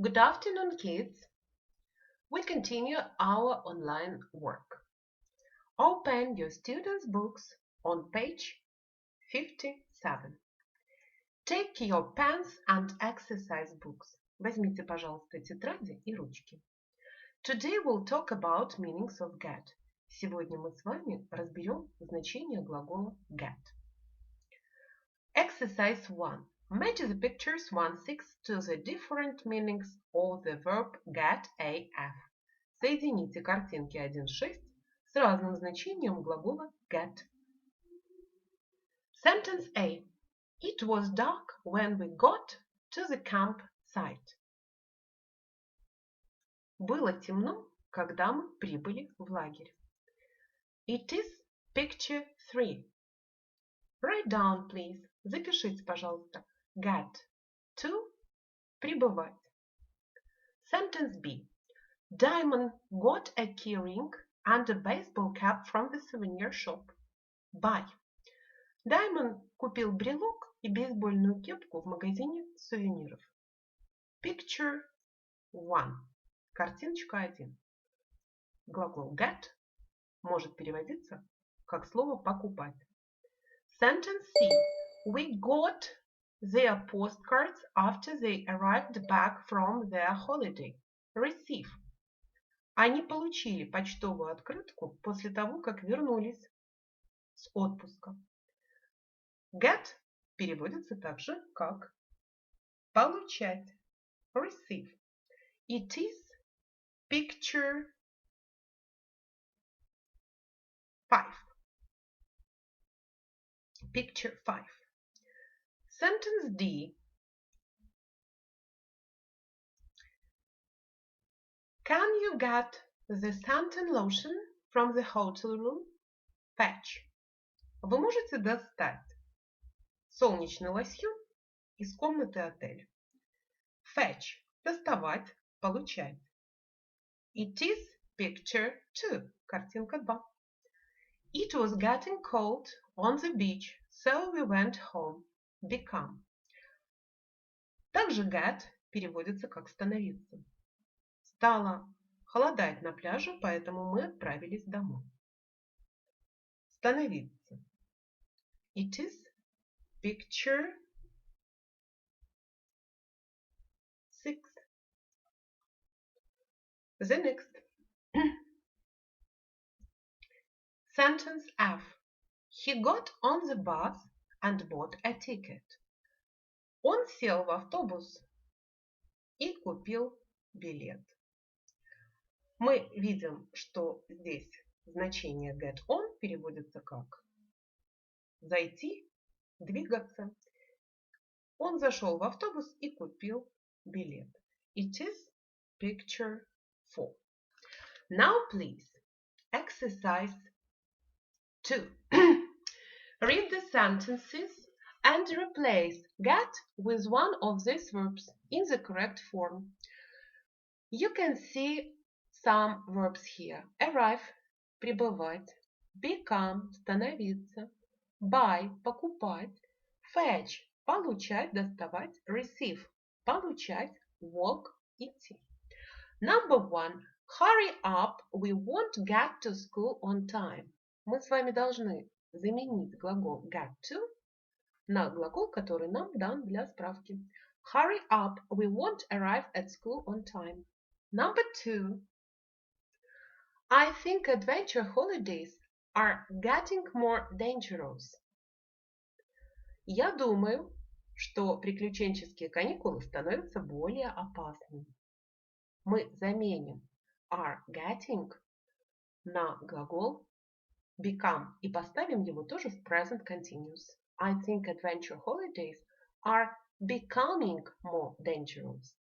Good afternoon, kids. We continue our online work. Open your students' books on page 57. Take your pens and exercise books. Возьмите, пожалуйста, тетради и ручки. Today we'll talk about meanings of get. Сегодня мы с вами разберем значение глагола get. Exercise 1. Match the pictures 1-6 to the different meanings of the verb get AF. Соедините картинки 1-6 с разным значением глагола get. Sentence A. It was dark when we got to the campsite. Было темно, когда мы прибыли в лагерь. It is picture 3. Write down, please. Запишите, пожалуйста. Get to прибывать. Sentence B. Diamond got a keyring and a baseball cap from the souvenir shop. Buy. Diamond купил брелок и бейсбольную кепку в магазине сувениров. Picture 1. Картиночка 1. Глагол get может переводиться как слово покупать. Sentence C. We got their postcards after they arrived back from their holiday. Receive. Они получили почтовую открытку после того, как вернулись с отпуска. Get переводится также как получать. Receive. It is picture 5. Picture 5. Sentence D. Can you get the suntan lotion from the hotel room? Fetch. Вы можете достать солнечный лосьон из комнаты отеля. Fetch. Доставать, получать. It is picture 2. Картинка 2. It was getting cold on the beach, so we went home. Become. Также get переводится как становиться. Стало холодать на пляже, поэтому мы отправились домой. Становиться. It is picture 6. The next. Sentence F. He got on the bus and bought a ticket. Он сел в автобус и купил билет. Мы видим, что здесь значение get on переводится как зайти, двигаться. Он зашел в автобус и купил билет. It is picture 4. Now, please, exercise 2. Read the sentences and replace get with one of these verbs in the correct form. You can see some verbs here. Arrive – прибывать, become – становиться, buy – покупать, fetch – получать, доставать, receive – получать, walk – идти. Number 1. Hurry up, we won't get to school on time. Мы с вами должны заменить глагол get to на глагол, который нам дан для справки. Hurry up, we won't arrive at school on time. Number 2. I think adventure holidays are getting more dangerous. Я думаю, что приключенческие каникулы становятся более опасными. Мы заменим are getting на глагол become и поставим его тоже в present continuous. I think adventure holidays are becoming more dangerous.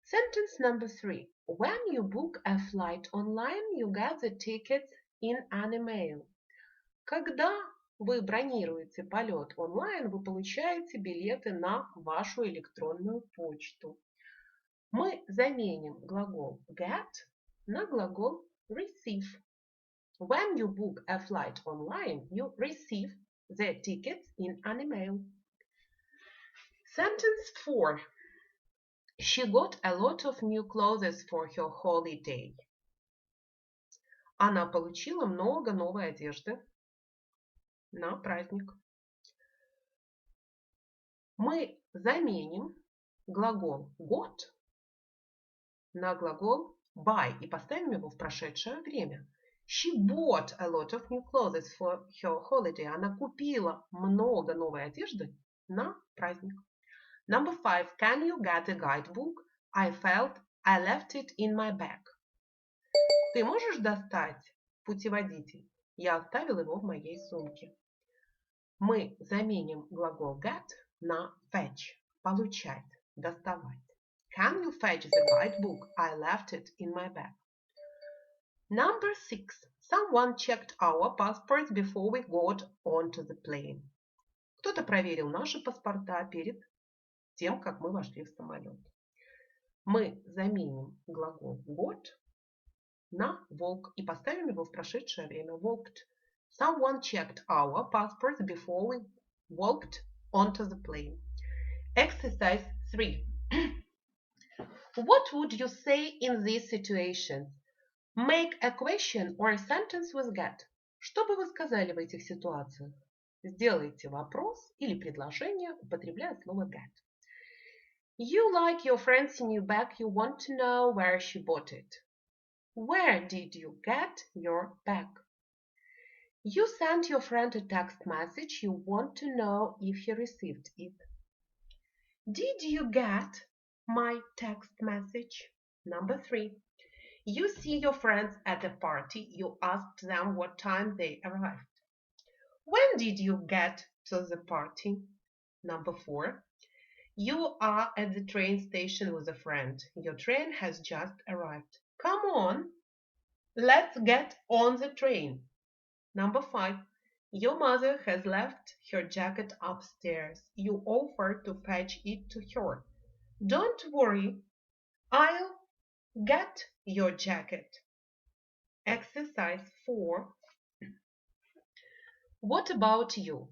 Sentence number 3. When you book a flight online, you get the tickets in an email. Когда вы бронируете полет онлайн, вы получаете билеты на вашу электронную почту. Мы заменим глагол get на глагол receive. When you book a flight online, you receive the tickets in an email. Sentence 4. She got a lot of new clothes for her holiday. Она получила много новой одежды на праздник. Мы заменим глагол got на глагол buy и поставим его в прошедшее время. She bought a lot of new clothes for her holiday. Она купила много новой одежды на праздник. Number 5. Can you get a guidebook? I felt I left it in my bag. Ты можешь достать путеводитель? Я оставил его в моей сумке. Мы заменим глагол get на fetch. Получать, доставать. Can you fetch the guidebook? I left it in my bag. Number 6. Someone checked our passports before we got onto the plane. Кто-то проверил наши паспорта перед тем, как мы вошли в самолет. Мы заменим глагол got на walk и поставим его в прошедшее время. Walked. Someone checked our passports before we walked onto the plane. Exercise 3. What would you say in this situation? Make a question or a sentence with get. Что бы вы сказали в этих ситуациях? Сделайте вопрос или предложение, употребляя слово get. You like your friend's new bag. You want to know where she bought it. Where did you get your bag? You sent your friend a text message. You want to know if he received it. Did you get my text message? Number 3. You see your friends at a party. You asked them what time they arrived. When did you get to the party? Number 4. You are at the train station with a friend. Your train has just arrived. Come on, let's get on the train. Number 5. Your mother has left her jacket upstairs. You offer to fetch it to her. Don't worry, I'll get your jacket. Exercise 4. What about you?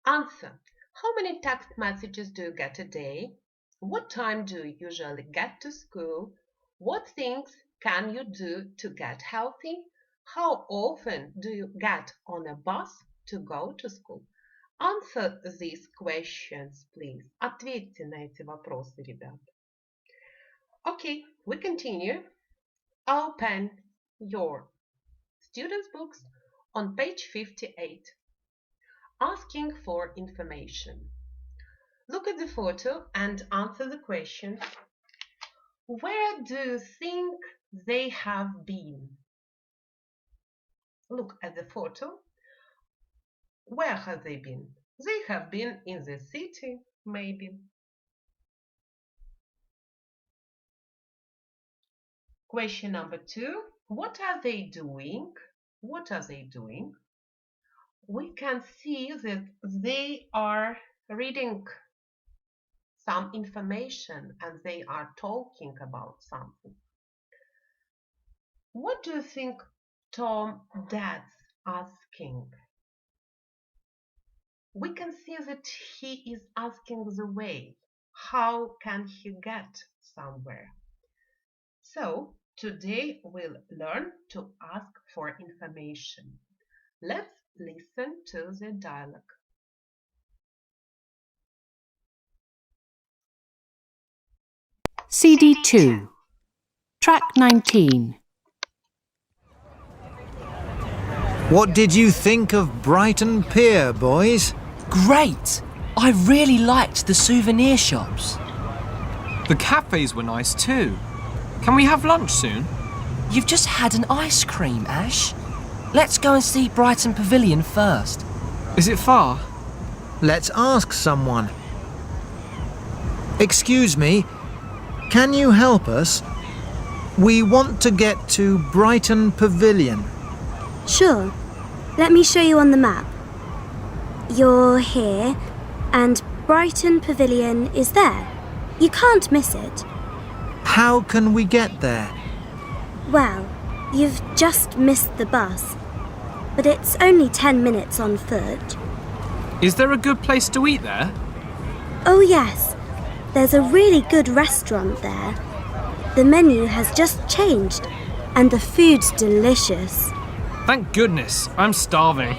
Answer. How many text messages do you get a day? What time do you usually get to school? What things can you do to get healthy? How often do you get on a bus to go to school? Answer these questions, please. Ответьте на эти вопросы, ребят. Okay, we continue. Open your students' books on page 58. Asking for information. Look at the photo and answer the question. Where do you think they have been? Look at the photo. Where have they been? They have been in the city, maybe. Question number 2. What are they doing? What are they doing? We can see that they are reading some information and they are talking about something. What do you think Tom Dad's asking? We can see that he is asking the way. How can he get somewhere? So today we'll learn to ask for information. Let's listen to the dialogue. CD 2, track 19. What did you think of Brighton Pier, boys? Great! I really liked the souvenir shops. The cafes were nice too. Can we have lunch soon? You've just had an ice cream, Ash. Let's go and see Brighton Pavilion first. Is it far? Let's ask someone. Excuse me, can you help us? We want to get to Brighton Pavilion. Sure. Let me show you on the map. You're here, and Brighton Pavilion is there. You can't miss it. How can we get there? Well, you've just missed the bus, but it's only 10 minutes on foot. Is there a good place to eat there? Oh yes, There's a really good restaurant there. The menu has just changed, and the food's delicious. Thank goodness, I'm starving.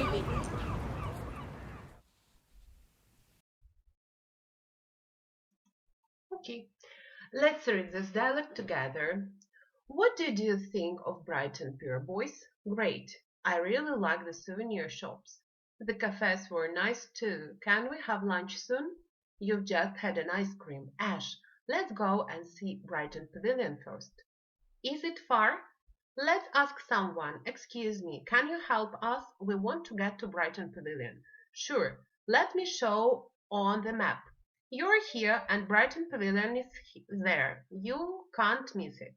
Okay, let's read this dialogue together. What did you think of Brighton Pier, boys? Great. I really like the souvenir shops. The cafes were nice too. Can we have lunch soon? You've just had an ice cream. Ash, let's go and see Brighton Pavilion first. Is it far? Let's ask someone. Excuse me, can you help us? We want to get to Brighton Pavilion. Sure, let me show on the map. You're here and Brighton Pavilion is there. You can't miss it.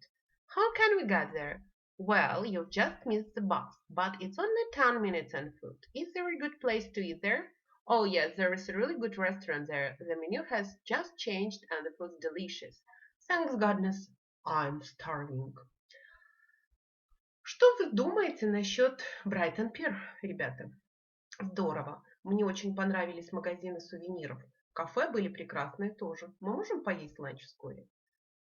How can we get there? Well, you've just missed the bus, but it's only 10 minutes on foot. Is there a good place to eat there? Oh yes, there is a really good restaurant there. The menu has just changed and the food's delicious. Thanks goodness, I'm starving. Что вы думаете насчет Брайтон Пир, ребята? Здорово. Мне очень понравились магазины сувениров. Кафе были прекрасные тоже. Мы можем поесть ланч вскоре?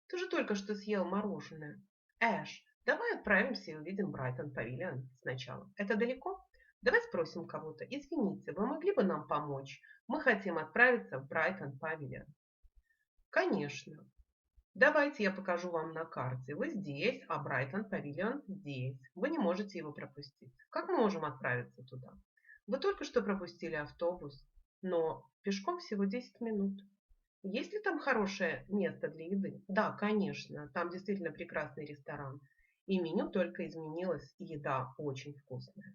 Ты же только что съел мороженое. Эш, давай отправимся и увидим Брайтон Павильон сначала. Это далеко? Давай спросим кого-то. Извините, вы могли бы нам помочь? Мы хотим отправиться в Брайтон Павильон. Конечно. Давайте я покажу вам на карте. Вы здесь, а Брайтон Павильон здесь. Вы не можете его пропустить. Как мы можем отправиться туда? Вы только что пропустили автобус, но пешком всего 10 минут. Есть ли там хорошее место для еды? Да, конечно. Там действительно прекрасный ресторан. И меню только изменилось, и еда очень вкусная.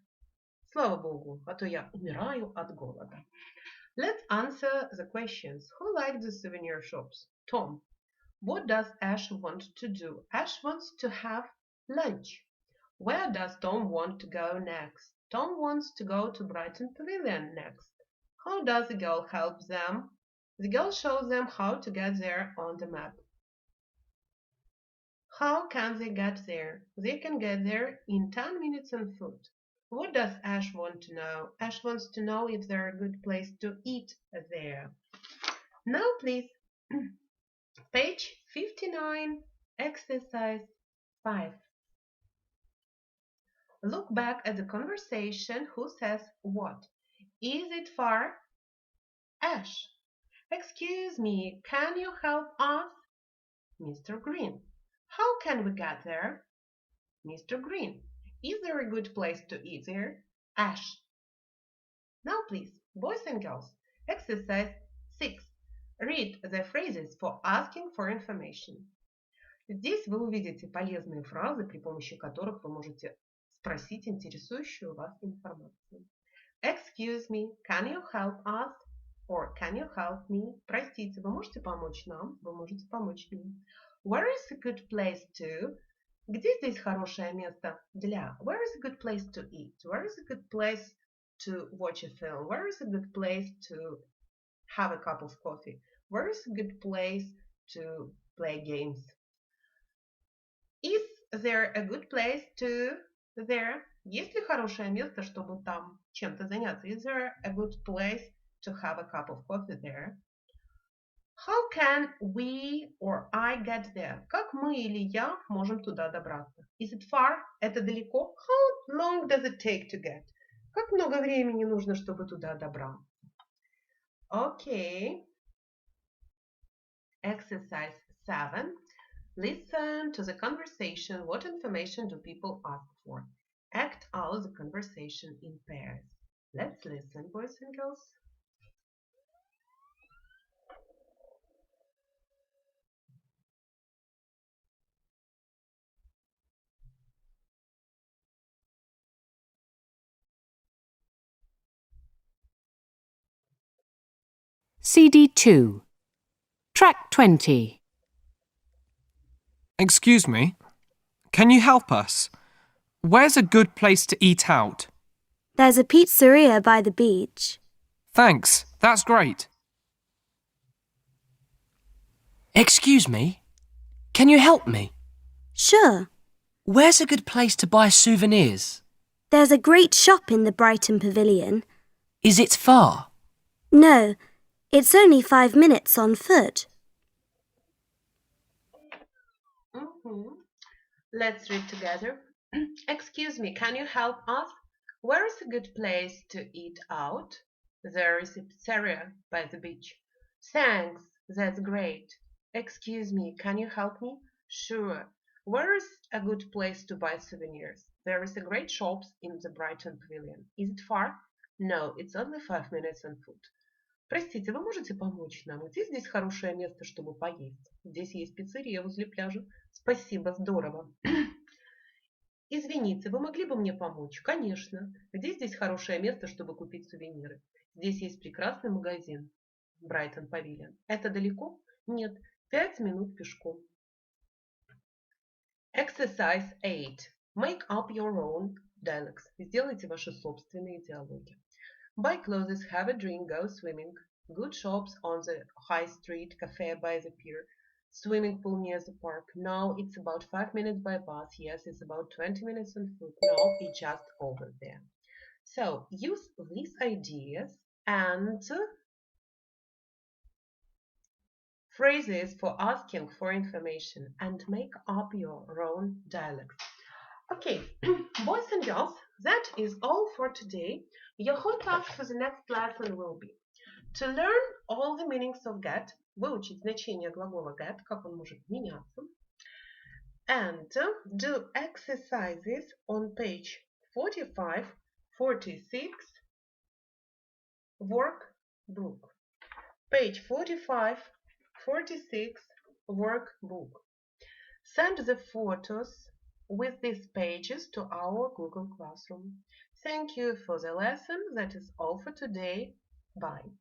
Слава Богу, а то я умираю от голода. Let's answer the questions. Who liked the souvenir shops? Tom. What does Ash want to do? Ash wants to have lunch. Where does Tom want to go next? Tom wants to go to Brighton Pavilion next. How does the girl help them? The girl shows them how to get there on the map. How can they get there? They can get there in 10 minutes on foot. What does Ash want to know? Ash wants to know if there are a good place to eat there. Now please, page 59, exercise 5. Look back at the conversation. Who says what? Is it far? Ash. Excuse me, can you help us? Mr. Green. How can we get there? Mr. Green. Is there a good place to eat there? Ash. Now please, boys and girls, exercise 6. Read the phrases for asking for information. Здесь вы увидите полезные фразы, при помощи которых вы можете спросить интересующую вас информацию. Excuse me, can you help us? Or can you help me? Простите, вы можете помочь нам? Вы можете помочь мне. Where is a good place to? Где здесь хорошее место для? Where is a good place to eat? Where is a good place to watch a film? Where is a good place to have a cup of coffee? Where is a good place to play games? Is there a good place to there? Есть ли хорошее место, чтобы там чем-то заняться? Is there a good place to have a cup of coffee there? How can we or I get there? Как мы или я можем туда добраться? Is it far? Это далеко? How long does it take to get? Как много времени нужно, чтобы туда добраться? Okay. Exercise 7. Listen to the conversation. What information do people ask for? Act out the conversation in pairs. Let's listen, boys and girls. CD 2. Track 20. Excuse me, can you help us? Where's a good place to eat out? There's a pizzeria by the beach. Thanks, that's great. Excuse me, can you help me? Sure. Where's a good place to buy souvenirs? There's a great shop in the Brighton Pavilion. Is it far? No, it's only 5 minutes on foot. Let's read together. Excuse me, can you help us? Where is a good place to eat out? There is a pizzeria by the beach. Thanks, that's great. Excuse me, can you help me? Sure. Where is a good place to buy souvenirs? There is a great shops in the Brighton Pavilion. Is it far? No, it's only 5 minutes on foot. Простите, вы можете помочь нам? Где здесь хорошее место, чтобы поесть? Здесь есть пиццерия возле пляжа. Спасибо, здорово. Извините, вы могли бы мне помочь? Конечно. Где здесь хорошее место, чтобы купить сувениры? Здесь есть прекрасный магазин. Брайтон Павильон. Это далеко? Нет, 5 минут пешком. Exercise 8. Make up your own dialects. Сделайте ваши собственные диалоги. Buy clothes, have a drink, go swimming. Good shops on the high street, cafe by the pier. Swimming pool near the park. No, it's about 5 minutes by bus. Yes, it's about 20 minutes on foot. No, it's just over there. So use these ideas and phrases for asking for information and make up your own dialects. Okay, boys and girls, that is all for today. Your whole task for the next lesson will be to learn all the meanings of get, выучить значение глагола get, как он может меняться, and do exercises on page 45, 46 workbook. Page 45, 46 workbook. Send the photos with these pages to our Google Classroom. Thank you for the lesson. That is all for today. Bye.